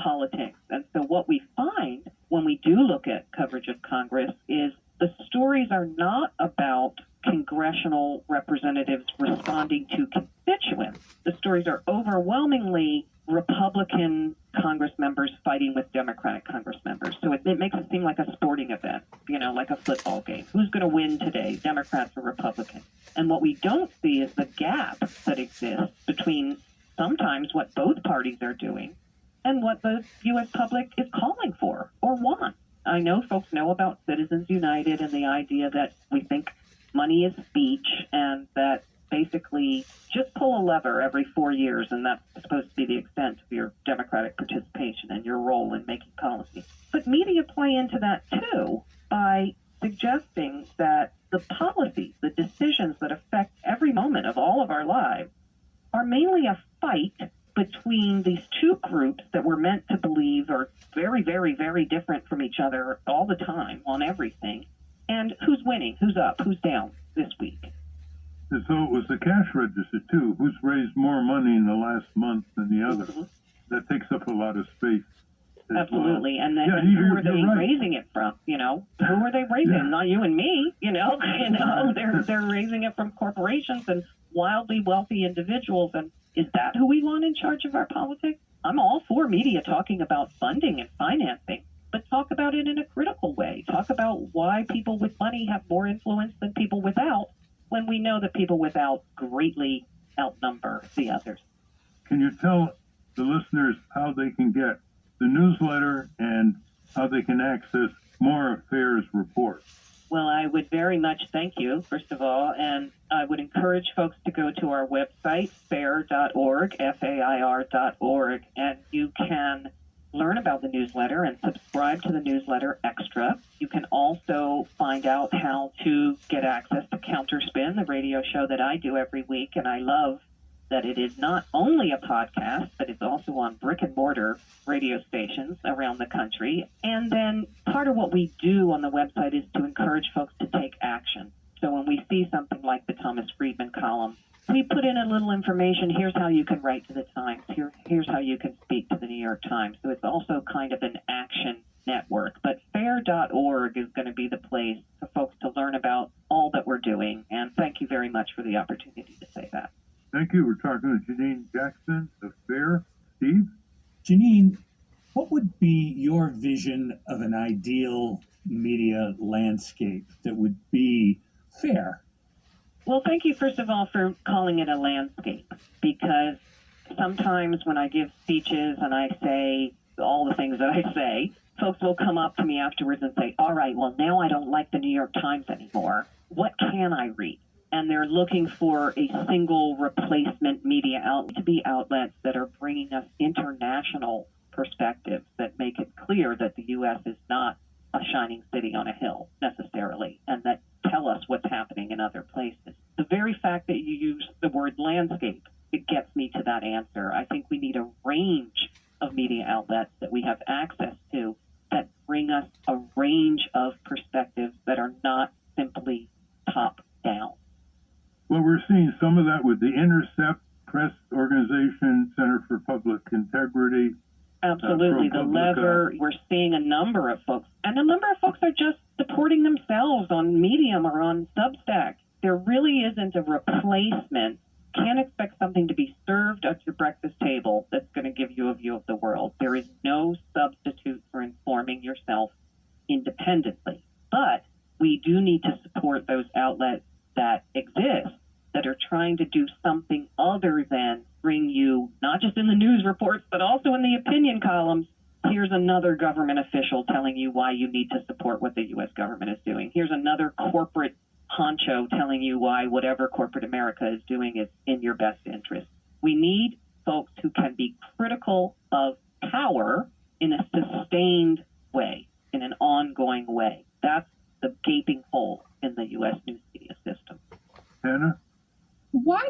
politics. And so what we find when we do look at coverage of Congress is the stories are not about congressional representatives responding to constituents. The stories are overwhelmingly Republican Congress members fighting with Democratic Congress members. So it makes it seem like a sporting event, like a football game. Who's going to win today, Democrats or Republicans? And what we don't see is the gap that exists between sometimes what both parties are doing and what the U.S. public is calling for or wants. I know folks know about Citizens United and the idea that we think money is speech and that basically just pull a lever every 4 years and that's supposed to be the extent of your democratic participation and your role in making policy. But media play into that too by suggesting that the policies, the decisions that affect every moment of all of our lives are mainly a fight between these two groups that we're meant to believe are very, very, very different from each other all the time on everything. And who's winning, who's up, who's down this week. And so it was the cash register, too. Who's raised more money in the last month than the other? Mm-hmm. That takes up a lot of space. Absolutely. Well. And then who are they raising it from? Who are they raising? Yeah. Not you and me, they're raising it from corporations and wildly wealthy individuals. And is that who we want in charge of our politics? I'm all for media talking about funding and financing, but talk about it in a critical way. Talk about why people with money have more influence than people without, when we know that people without greatly outnumber the others. Can you tell the listeners how they can get the newsletter and how they can access more affairs reports? Well, I would very much thank you, first of all, and I would encourage folks to go to our website, fair.org, FAIR.org, and you can learn about the newsletter and subscribe to the newsletter extra. You can also find out how to get access to Counterspin, the radio show that I do every week, and I love that it is not only a podcast, but it's also on brick and mortar radio stations around the country. And then part of what we do on the website is to encourage folks to take action. So when we see something like the Thomas Friedman column, we put in a little information. Here's how you can write to the Times. Here's how you can speak to the New York Times. So it's also kind of an action network. But fair.org is going to be the place for folks to learn about all that we're doing. And thank you very much for the opportunity to say that. Thank you. We're talking to Janine Jackson of FAIR. Steve? Janine, what would be your vision of an ideal media landscape that would be fair? Well, thank you, first of all, for calling it a landscape, because sometimes when I give speeches and I say all the things that I say, folks will come up to me afterwards and say, all right, well, now I don't like the New York Times anymore. What can I read? And they're looking for a single replacement media outlet to be outlets that are bringing us international perspectives that make it clear that the U.S. is not a shining city on a hill necessarily, and that tell us what's happening in other places. The very fact that you use the word landscape, it gets me to that answer. I think we need a range of media outlets that we have access to that bring us a range of perspectives that are not simply top down. Well, we're seeing some of that with the Intercept Press Organization, Center for Public Integrity. Absolutely. The Lever, we're seeing a number of folks. And a number of folks are just supporting themselves on Medium or on Substack. There really isn't a replacement. Can't expect something to be served at your breakfast table that's going to give you a view of the world. There is no substitute for informing yourself independently. But we do need to support those outlets that exist that are trying to do something other than bring you, not just in the news reports, but also in the opinion columns, here's another government official telling you why you need to support what the U.S. government is doing. Here's another corporate honcho telling you why whatever corporate America is doing is in your best interest. We need folks who can be critical of power in a sustained way, in an ongoing way. That's the gaping hole in the U.S. news media system. Hannah? Why